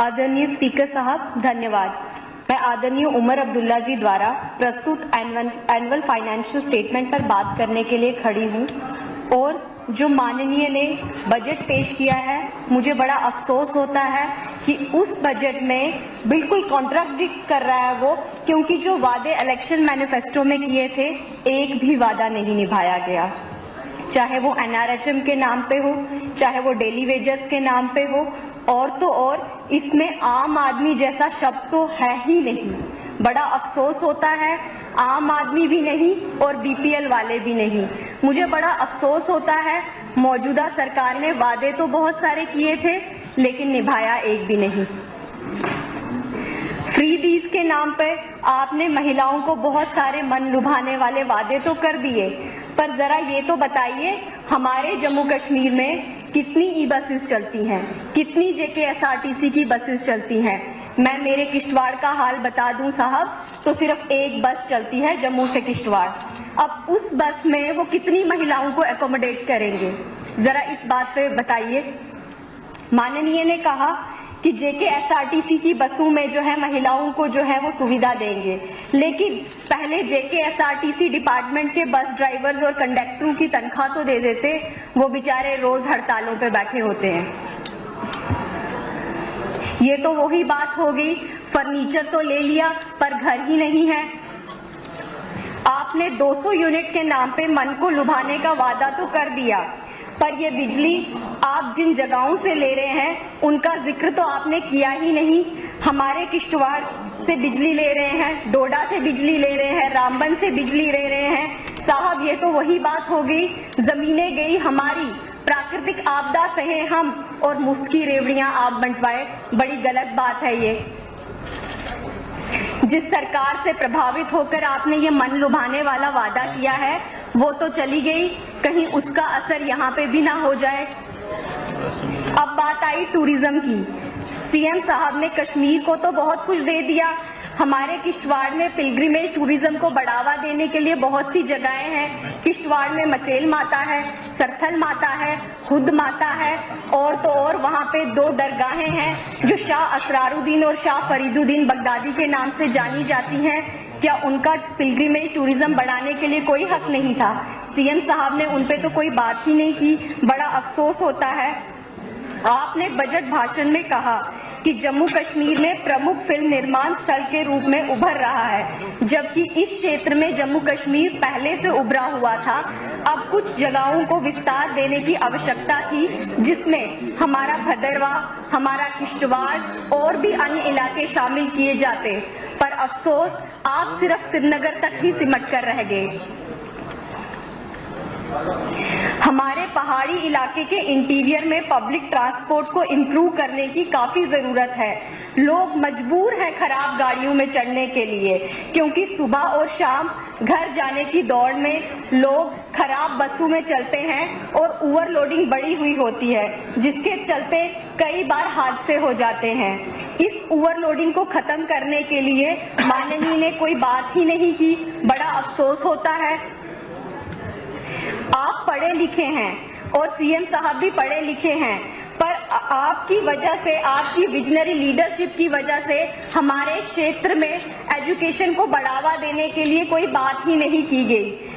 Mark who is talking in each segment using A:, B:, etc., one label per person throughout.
A: आदरणीय स्पीकर साहब, धन्यवाद। मैं आदरणीय उमर अब्दुल्ला जी द्वारा प्रस्तुत एनुअल फाइनेंशियल स्टेटमेंट पर बात करने के लिए खड़ी हूँ और जो माननीय ने बजट पेश किया है, मुझे बड़ा अफसोस होता है कि उस बजट में बिल्कुल कॉन्ट्राडिक्ट कर रहा है वो, क्योंकि जो वादे इलेक्शन मैनिफेस्टो में किए थे, एक भी वादा नहीं निभाया गया। चाहे वो NRHM के नाम पे हो, चाहे वो डेली वेजेस के नाम पे हो, और तो और इसमें आम आदमी जैसा शब्द तो है ही नहीं। बड़ा अफसोस होता है, आम आदमी भी नहीं और BPL वाले भी नहीं। मुझे बड़ा अफसोस होता है, मौजूदा सरकार ने वादे तो बहुत सारे किए थे लेकिन निभाया एक भी नहीं। फ्रीबीज के नाम पे आपने महिलाओं को बहुत सारे मन लुभाने वाले वादे तो कर दिए, पर जरा ये तो बताइए हमारे जम्मू कश्मीर में कितनी ई बसेस चलती हैं, कितनी JKSRTC की बसेस चलती हैं। मैं मेरे किश्तवाड़ का हाल बता दूं साहब, तो सिर्फ एक बस चलती है जम्मू से किश्तवाड़। अब उस बस में वो कितनी महिलाओं को एकोमोडेट करेंगे, जरा इस बात पे बताइए। माननीय ने कहा कि JKSRTC की बसों में जो है महिलाओं को जो है वो सुविधा देंगे, लेकिन पहले JKSRTC डिपार्टमेंट के बस ड्राइवर्स और कंडक्टरों की तनख्वाह तो दे देते, वो बेचारे रोज हड़तालों पे बैठे होते हैं। ये तो वही बात हो गई, फर्नीचर तो ले लिया पर घर ही नहीं है। आपने 200 यूनिट के नाम पे मन को लुभाने का वादा तो कर दिया, पर ये बिजली आप जिन जगहों से ले रहे हैं उनका जिक्र तो आपने किया ही नहीं। हमारे किश्तवाड़ से बिजली ले रहे हैं, डोडा से बिजली ले रहे हैं, रामबन से बिजली ले रहे हैं। साहब ये तो वही बात हो गई, जमीनें गई हमारी, प्राकृतिक आपदा सहे हम और मुफ्त की रेवड़ियां आप बंटवाए। बड़ी गलत बात है ये। जिस सरकार से प्रभावित होकर आपने ये मन लुभाने वाला वादा किया है वो तो चली गई, कहीं उसका असर यहाँ पे भी ना हो जाए। अब बात आई टूरिज्म की। CM साहब ने कश्मीर को तो बहुत कुछ दे दिया, हमारे किश्तवाड़ में पिलग्रिमेज टूरिज्म को बढ़ावा देने के लिए बहुत सी जगहें हैं। किश्तवाड़ में मचेल माता है, सरथल माता है, खुद माता है, और तो और वहाँ पे 2 दरगाहें हैं जो शाह असरारुद्दीन और शाह फरीदुद्दीन बगदादी के नाम से जानी जाती हैं। क्या उनका पिलग्रिमेज टूरिज्म बढ़ाने के लिए कोई हक नहीं था? CM साहब ने उन पे तो कोई बात ही नहीं की। बड़ा अफसोस होता है। आपने बजट भाषण में कहा कि जम्मू कश्मीर में प्रमुख फिल्म निर्माण स्थल के रूप में उभर रहा है, जबकि इस क्षेत्र में जम्मू कश्मीर पहले से उभरा हुआ था। अब कुछ जगहों को विस्तार देने की आवश्यकता थी, जिसमें हमारा भदरवा, हमारा किश्तवाड़ और भी अन्य इलाके शामिल किए जाते, पर अफसोस आप सिर्फ श्रीनगर तक ही सिमट कर रह गए। हमारे पहाड़ी इलाके के इंटीरियर में पब्लिक ट्रांसपोर्ट को इम्प्रूव करने की काफी जरूरत है। लोग मजबूर हैं खराब गाड़ियों में चढ़ने के लिए, क्योंकि सुबह और शाम घर जाने की दौड़ में लोग खराब बसों में चलते हैं और ओवरलोडिंग बढ़ी हुई होती है, जिसके चलते कई बार हादसे हो जाते हैं। इस ओवरलोडिंग को खत्म करने के लिए माननीय ने कोई बात ही नहीं की। बड़ा अफसोस होता है। आप पढ़े लिखे हैं और CM साहब भी पढ़े लिखे हैं, पर आपकी वजह से, आपकी विजनरी लीडरशिप की वजह से हमारे क्षेत्र में एजुकेशन को बढ़ावा देने के लिए कोई बात ही नहीं की गई।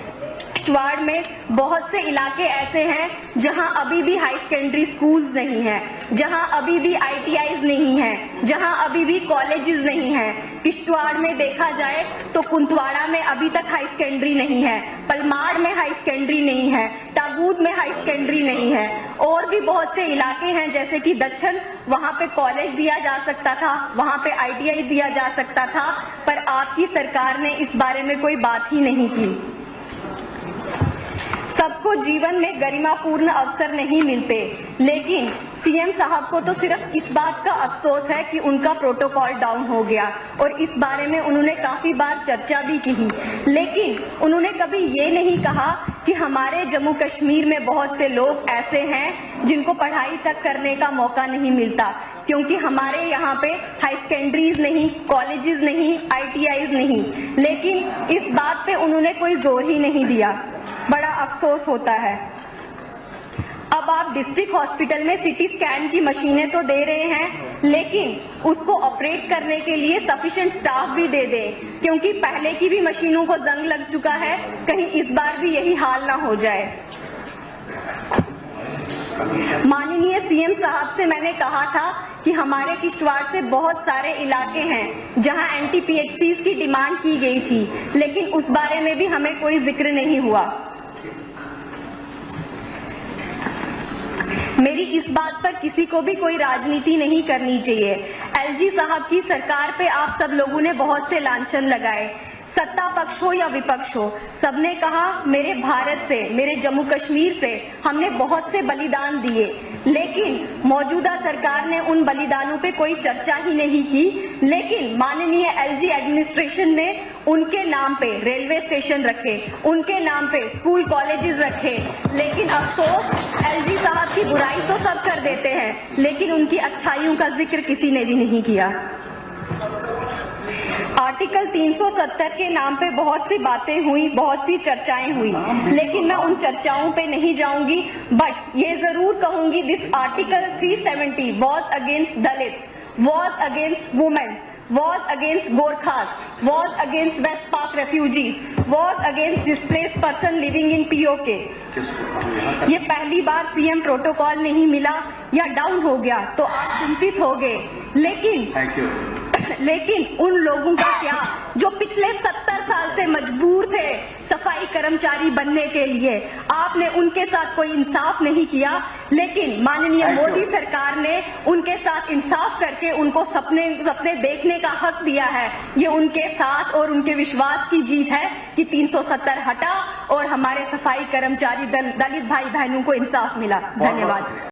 A: किश्तवाड़ में बहुत से इलाके ऐसे हैं जहां अभी भी हाई सेकेंडरी स्कूल्स नहीं हैं, जहां अभी भी ITIs नहीं हैं, जहां अभी भी कॉलेजेस नहीं हैं। किश्तवाड़ में देखा जाए तो कुंतवाड़ा में अभी तक हाई सेकेंडरी नहीं है, पलमाड़ में हाई सेकेंडरी नहीं है, तागूद में हाई सेकेंडरी नहीं है, और भी बहुत से इलाके हैं जैसे कि दक्षिण, वहां पे कॉलेज दिया जा सकता था, वहां पे ITI दिया जा सकता था, पर आपकी सरकार ने इस बारे में कोई बात ही नहीं की। सबको जीवन में गरिमापूर्ण अवसर नहीं मिलते, लेकिन CM साहब को तो सिर्फ इस बात का अफसोस है कि उनका प्रोटोकॉल डाउन हो गया, और इस बारे में उन्होंने काफी बार चर्चा भी की, लेकिन उन्होंने कभी ये नहीं कहा कि हमारे जम्मू कश्मीर में बहुत से लोग ऐसे हैं जिनको पढ़ाई तक करने का मौका नहीं मिलता, क्योंकि हमारे यहाँ पे हाई सेकेंडरीज नहीं, कॉलेजेस नहीं, ITIs नहीं, लेकिन इस बात पे उन्होंने कोई जोर ही नहीं दिया। बड़ा अफसोस होता है। अब अब आप डिस्ट्रिक्ट हॉस्पिटल में सिटी स्कैन की मशीनें तो दे रहे हैं, लेकिन उसको ऑपरेट करने के लिए सफिशिएंट स्टाफ भी दे दें, क्योंकि पहले की भी मशीनों को जंग लग चुका है, कहीं इस बार भी यही हाल ना हो जाए। माननीय सीएम साहब से मैंने कहा था कि हमारे किश्तवाड़ से बहुत सारे इलाके हैं जहां एंटी-पीएचसीज की डिमांड की गई थी, लेकिन उस बारे में भी हमें कोई जिक्र नहीं हुआ। मेरी इस बात पर किसी को भी कोई राजनीति नहीं करनी चाहिए। एलजी साहब की सरकार पे आप सब लोगों ने बहुत से लांछन लगाए, सत्ता पक्ष हो या विपक्ष हो, सबने कहा मेरे भारत से, मेरे जम्मू कश्मीर से हमने बहुत से बलिदान दिए, लेकिन मौजूदा सरकार ने उन बलिदानों पे कोई चर्चा ही नहीं की। लेकिन माननीय एलजी एडमिनिस्ट्रेशन ने उनके नाम पे रेलवे स्टेशन रखे, उनके नाम पे स्कूल कॉलेजेस रखे, लेकिन अफसोस एलजी साहब की बुराई तो सब कर देते हैं, लेकिन उनकी अच्छाइयों का जिक्र किसी ने भी नहीं किया। आर्टिकल 370 के नाम पे बहुत सी बातें हुई, बहुत सी चर्चाएं हुई, लेकिन मैं उन चर्चाओं पे नहीं जाऊंगी, बट ये जरूर कहूंगी this article 370 was against Dalit, was against women, was against Gorkhas, was against West Pak refugees, was against displaced person living in PoK. ये पहली बार सीएम प्रोटोकॉल नहीं मिला या डाउन हो गया तो आप चिंतित हो गए, लेकिन उन लोगों का क्या जो पिछले 70 साल से मजबूर थे सफाई कर्मचारी बनने के लिए, आपने उनके साथ कोई इंसाफ नहीं किया। लेकिन माननीय मोदी सरकार ने उनके साथ इंसाफ करके उनको सपने देखने का हक दिया है। ये उनके साथ और उनके विश्वास की जीत है कि 370 हटा और हमारे सफाई कर्मचारी दलित भाई बहनों को इंसाफ मिला। धन्यवाद।